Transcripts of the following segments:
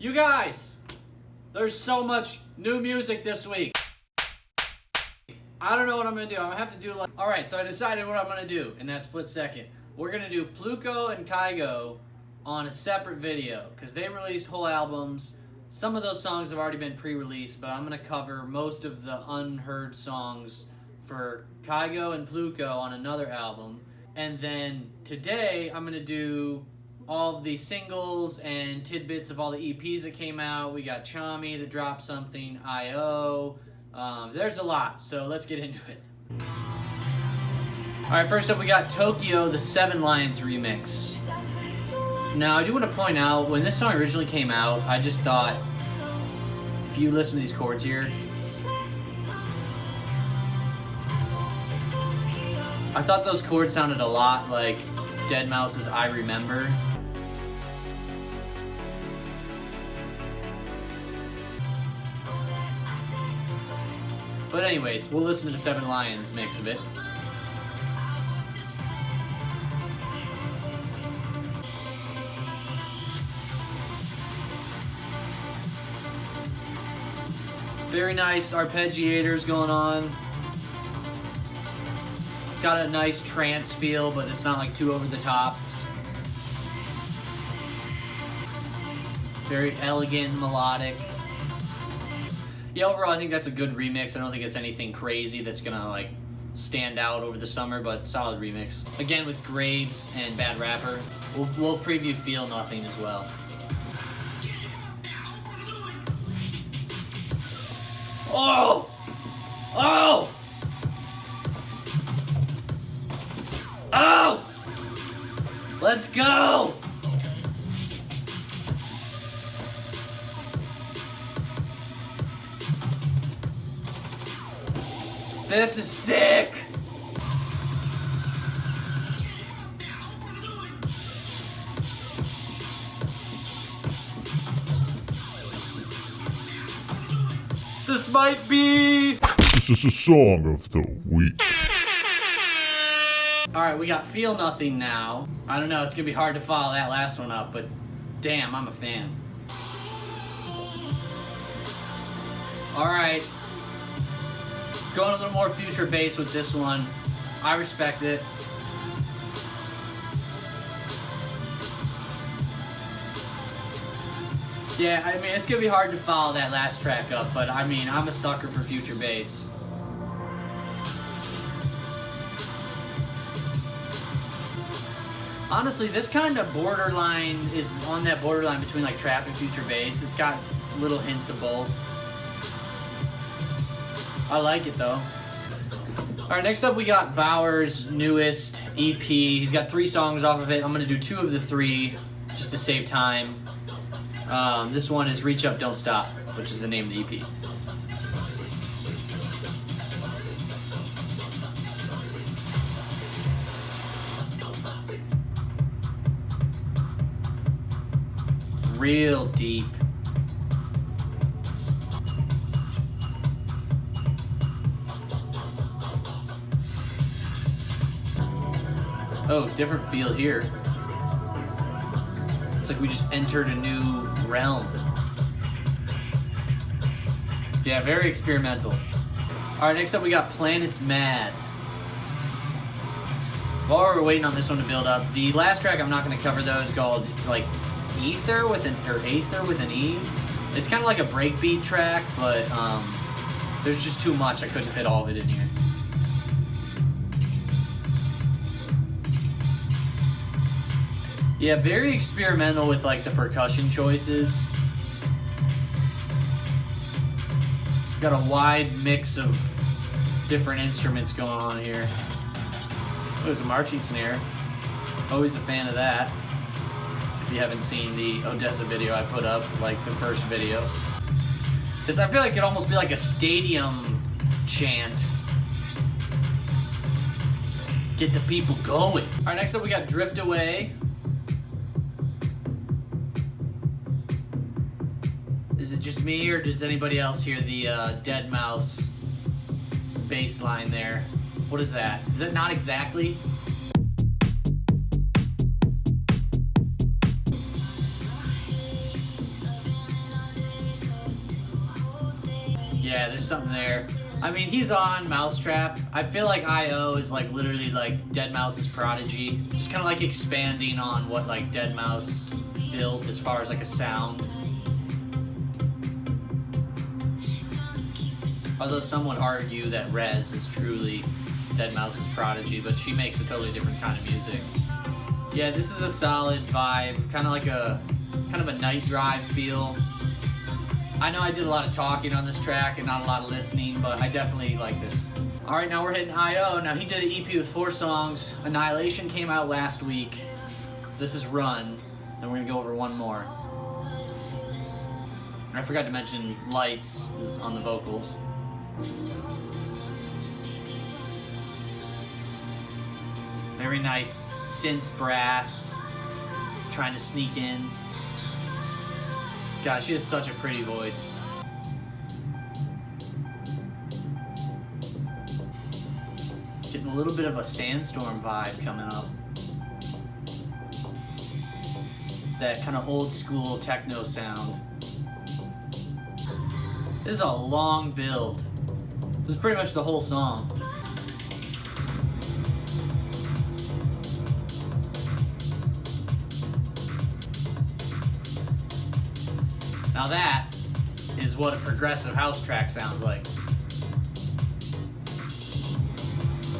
You guys, there's so much new music this week. I don't know what I'm gonna do. I'm gonna have to do like... Alright, so I decided what I'm gonna do in that split second. We're gonna do Pluko and Kygo on a separate video, because they released whole albums. Some of those songs have already been pre-released, but I'm gonna cover most of the unheard songs for Kygo and Pluko on another album. And then today, I'm gonna do all of the singles and tidbits of all the EPs that came out. We got Tchami that dropped something, I.O. There's a lot, so let's get into it. Alright, first up we got Tokyo, the Seven Lions remix. Now, I do want to point out, when this song originally came out, I just thought, if you listen to these chords here, I thought those chords sounded a lot like deadmau5's I Remember. But anyways, we'll listen to the Seven Lions mix of it. Very nice arpeggiators going on. Got a nice trance feel, but it's not like too over the top. Very elegant, melodic. Yeah, overall I think that's a good remix. I don't think it's anything crazy that's gonna like stand out over the summer, but solid remix. Again with Graves and Badrapper. We'll preview Feel Nothing as well. Oh! Oh! Oh! Let's go! This is sick! This might be... This is a song of the week. Alright, we got Feel Nothing now. I don't know, it's gonna be hard to follow that last one up, but damn, I'm a fan. Alright. Going a little more future bass with this one. I respect it. Yeah, I mean, it's gonna be hard to follow that last track up, but I mean, I'm a sucker for future bass. Honestly, this kind of borderline is on that borderline between like trap and future bass. It's got little hints of both. I like it though. Alright, next up we got Bauuer's newest EP. He's got 3 songs off of it. I'm gonna do 2 of the 3 just to save time. This one is Reach Up, Don't Stop, which is the name of the EP. Real deep. Oh, different feel here. It's like we just entered a new realm. Yeah, very experimental. Alright, next up we got Planets Mad. While we're waiting on this one to build up, the last track I'm not going to cover though is called like Ether with an E. It's kind of like a breakbeat track, but there's just too much. I couldn't fit all of it in here. Yeah, very experimental with like the percussion choices. Got a wide mix of different instruments going on here. Oh, there's a marching snare. Always a fan of that. If you haven't seen the Odessa video I put up, like the first video. This, I feel like it could almost be like a stadium chant. Get the people going. Alright, next up we got Drift Away. Is it just me, or does anybody else hear the deadmau5 bass line there? What is that? Is it not exactly? Yeah, there's something there. I mean, he's on Mousetrap. I feel like I.O. is like literally like deadmau5's prodigy. Just kind of like expanding on what like deadmau5 built as far as like a sound. Although some would argue that Rez is truly deadmau5's prodigy, but she makes a totally different kind of music. Yeah, this is a solid vibe, kind of a night drive feel. I know I did a lot of talking on this track and not a lot of listening, but I definitely like this. All right, now we're hitting I.O. Now he did an EP with 4 songs. Annihilation came out last week. This is Run, and we're gonna go over one more. I forgot to mention Lights is on the vocals. Very nice synth brass, trying to sneak in. God, she has such a pretty voice. Getting a little bit of a Sandstorm vibe coming up. That kind of old school techno sound. This is a long build. This is pretty much the whole song. Now that is what a progressive house track sounds like.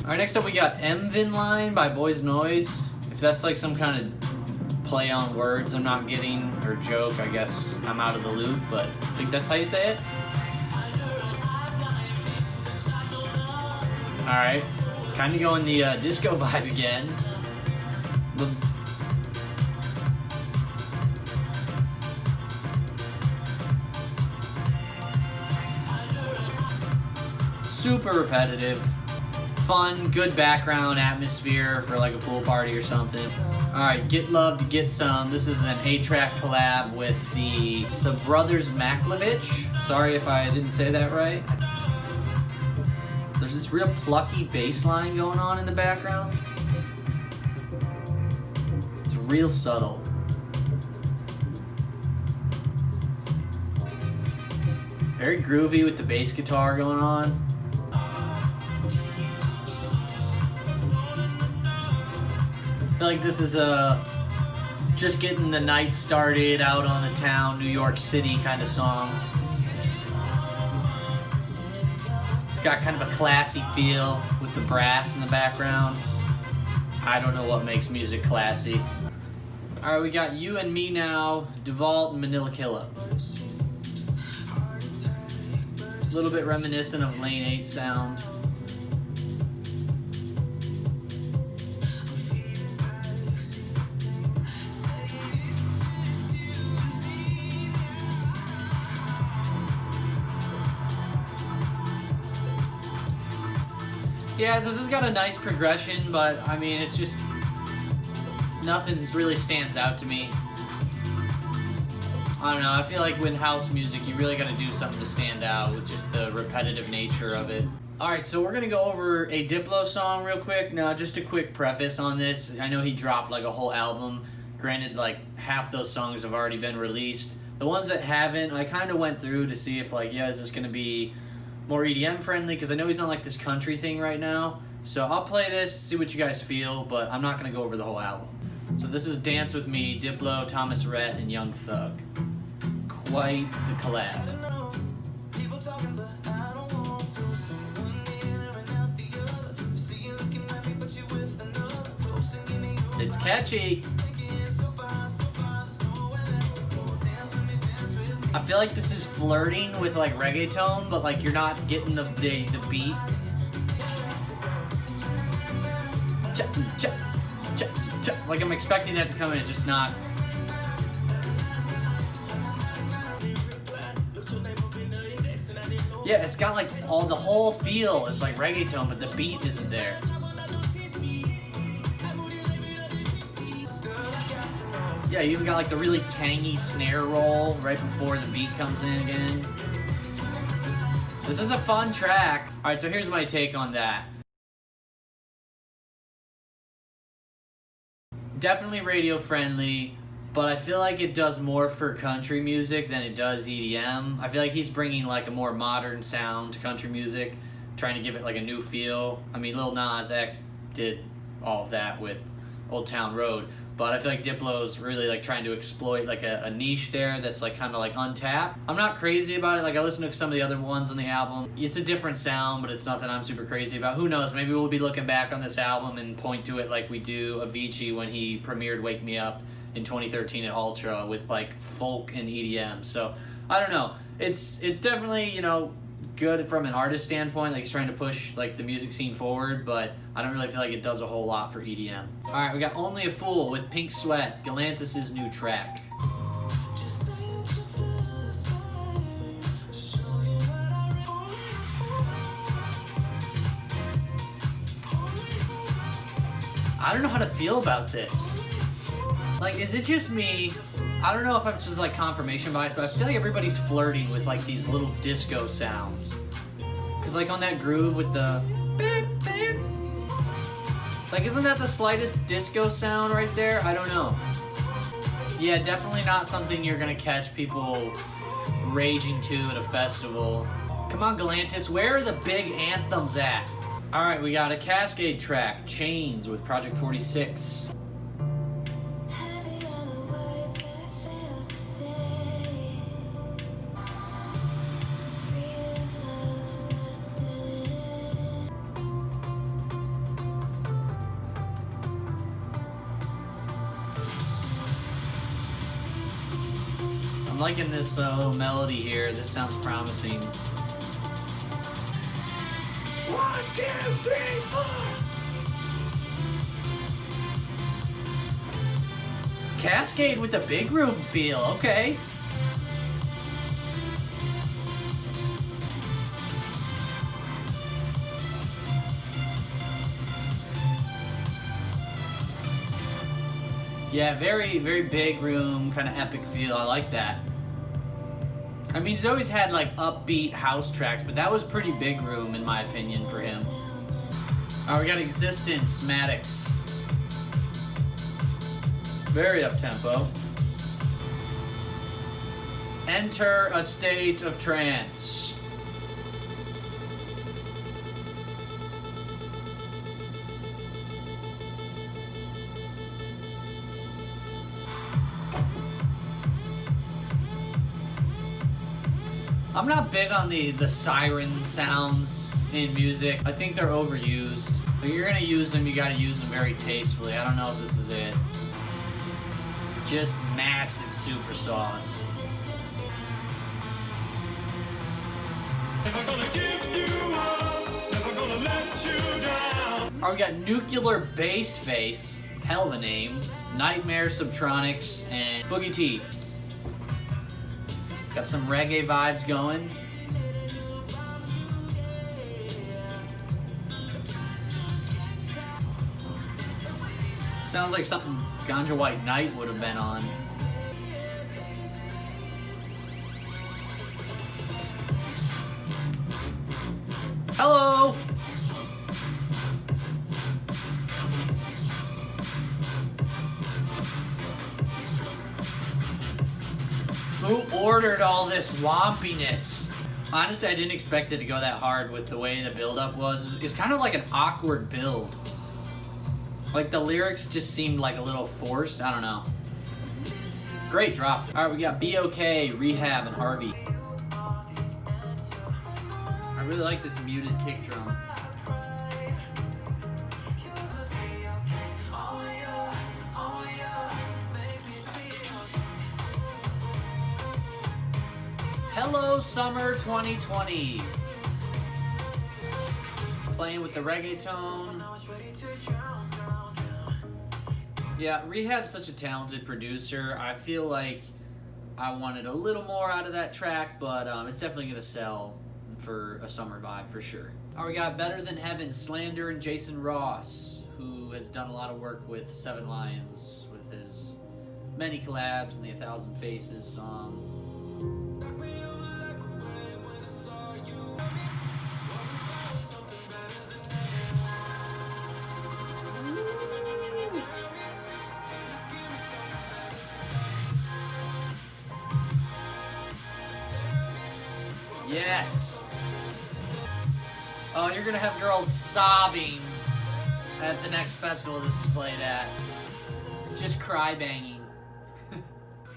Alright, next up we got Mvinline by Boys Noize. If that's like some kind of play on words I'm not getting, or joke, I guess I'm out of the loop, but I think that's how you say it. Alright, kind of going the disco vibe again. Super repetitive, fun, good background atmosphere for like a pool party or something. Alright, Get Love to Get Some. This is an A-Trak collab with the brothers Maklovitch. Sorry if I didn't say that right. There's this real plucky bass line going on in the background. It's real subtle. Very groovy with the bass guitar going on. I feel like this is just getting the night started out on the town, New York City kind of song. It's got kind of a classy feel with the brass in the background. I don't know what makes music classy. Alright, we got You and Me Now, Devault, and Manila Killa. A little bit reminiscent of Lane 8 sound. Yeah, this has got a nice progression, but I mean, it's just nothing really stands out to me. I don't know, I feel like with house music, you really gotta do something to stand out with just the repetitive nature of it. Alright, so we're gonna go over a Diplo song real quick. Now, just a quick preface on this. I know he dropped like a whole album. Granted, like half those songs have already been released. The ones that haven't, I kind of went through to see if like, yeah, is this gonna be more EDM friendly, because I know he's on like this country thing right now. So I'll play this, see what you guys feel, but I'm not gonna go over the whole album. So this is Dance With Me, Diplo, Thomas Rhett, and Young Thug. Quite the collab. It's catchy. I feel like this is flirting with like reggaeton, but like you're not getting the beat. Like I'm expecting that to come in, just not. Yeah, it's got like the whole feel. It's like reggaeton, but the beat isn't there. Yeah, you even got like the really tangy snare roll right before the beat comes in again. This is a fun track. Alright, so here's my take on that. Definitely radio friendly. but I feel like it does more for country music than it does EDM. I feel like he's bringing like a more modern sound to country music, trying to give it like a new feel. I mean, Lil Nas X did all of that with Old Town Road, but I feel like Diplo's really like trying to exploit like a niche there that's like kind of like untapped. I'm not crazy about it. Like, I listened to some of the other ones on the album. It's a different sound, but it's nothing I'm super crazy about. Who knows? Maybe we'll be looking back on this album and point to it like we do Avicii when he premiered Wake Me Up in 2013 at Ultra with like folk and EDM. So I don't know. It's definitely, you know, good from an artist standpoint. Like, he's trying to push like the music scene forward, but I don't really feel like it does a whole lot for EDM. All right, we got Only a Fool with Pink Sweat, Galantis' new track. I don't know how to feel about this. Like, is it just me? I don't know if I'm just like confirmation bias, but I feel like everybody's flirting with like these little disco sounds. Cause like on that groove with the like, isn't that the slightest disco sound right there? I don't know. Yeah, definitely not something you're gonna catch people raging to at a festival. Come on, Galantis, where are the big anthems at? All right, we got a Kaskade track, Chains with Project 46. I'm liking this little melody here. This sounds promising. 1, 2, 3, 4. Kaskade with the big room feel. Okay. Yeah, very, very big room, kind of epic feel. I like that. I mean, he's always had like upbeat house tracks, but that was pretty big room in my opinion for him. All right, we got Existence, Maddix. Very up-tempo. Enter a State of Trance. I'm not big on the siren sounds in music. I think they're overused. If you're gonna use them, you gotta use them very tastefully. I don't know if this is it. Just massive super sauce. Never gonna give you up, never gonna let you down. Alright, we got Nuclear Bass Face, hell of a name, Nightmare, Subtronics, and Boogie T. Got some reggae vibes going. Sounds like something Ganja White Knight would have been on. Hello! Who ordered all this wompiness? Honestly, I didn't expect it to go that hard with the way the build-up was. It's kind of like an awkward build. Like, the lyrics just seemed like a little forced. I don't know. Great drop. All right, we got B.O.K., Rehab, and HRVY. I really like this muted kick drum. Hello Summer 2020. Playing with the reggaeton. Yeah, Rehab's such a talented producer. I feel like I wanted a little more out of that track, but it's definitely gonna sell for a summer vibe for sure. All right, we got Better Than Heaven, Slander, and Jason Ross, who has done a lot of work with Seven Lions with his many collabs and the 1,000 Faces song. Yes. Oh, you're gonna have girls sobbing at the next festival this is played at. Just cry banging.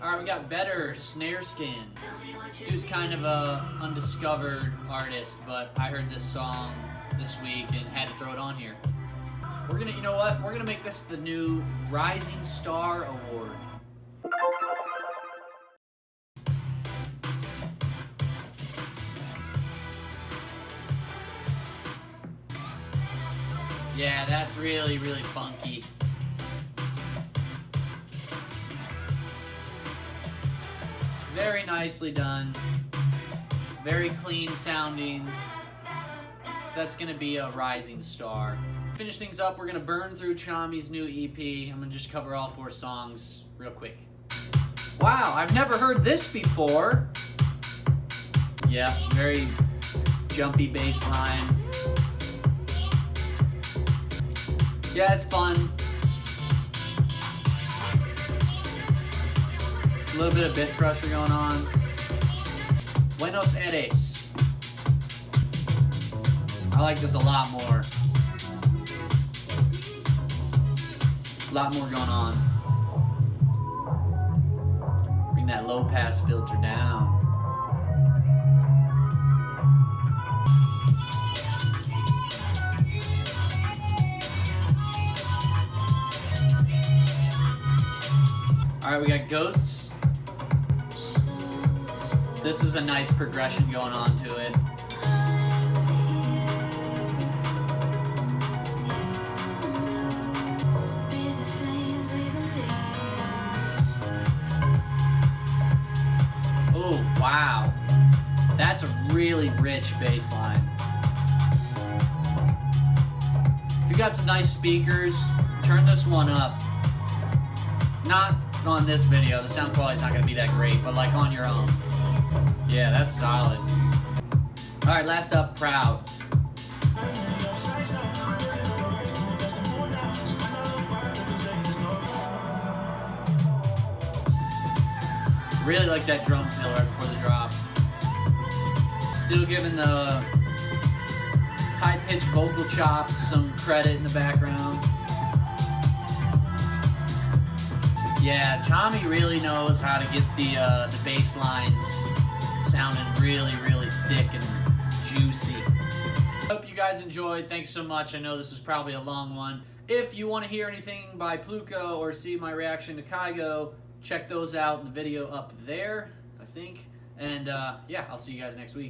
Alright, we got Better, Snareskin. Dude's kind of a undiscovered artist, but I heard this song this week and had to throw it on here. We're gonna, you know what? We're gonna make this the new Rising Star Award. Yeah, that's really, really funky. Very nicely done. Very clean sounding. That's gonna be a rising star. Finish things up, we're gonna burn through Tchami's new EP. I'm gonna just cover all 4 songs real quick. Wow, I've never heard this before. Yeah, very jumpy bass line. Yeah, it's fun. A little bit of bit crusher going on. Buenos Aires. I like this a lot more. A lot more going on. Bring that low pass filter down. Alright, we got Ghosts. This is a nice progression going on to it. Oh, wow. That's a really rich bass line. If you got some nice speakers, turn this one up. Not on this video, the sound quality's not gonna be that great, but like on your own. Yeah, that's solid. Alright, last up, Proud. Really like that drum fill right before the drop. Still giving the high-pitched vocal chops some credit in the background. Yeah, Tchami really knows how to get the bass lines sounding really, really thick and juicy. Hope you guys enjoyed. Thanks so much. I know this is probably a long one. If you want to hear anything by Pluko or see my reaction to Kygo, check those out in the video up there, I think. And yeah, I'll see you guys next week.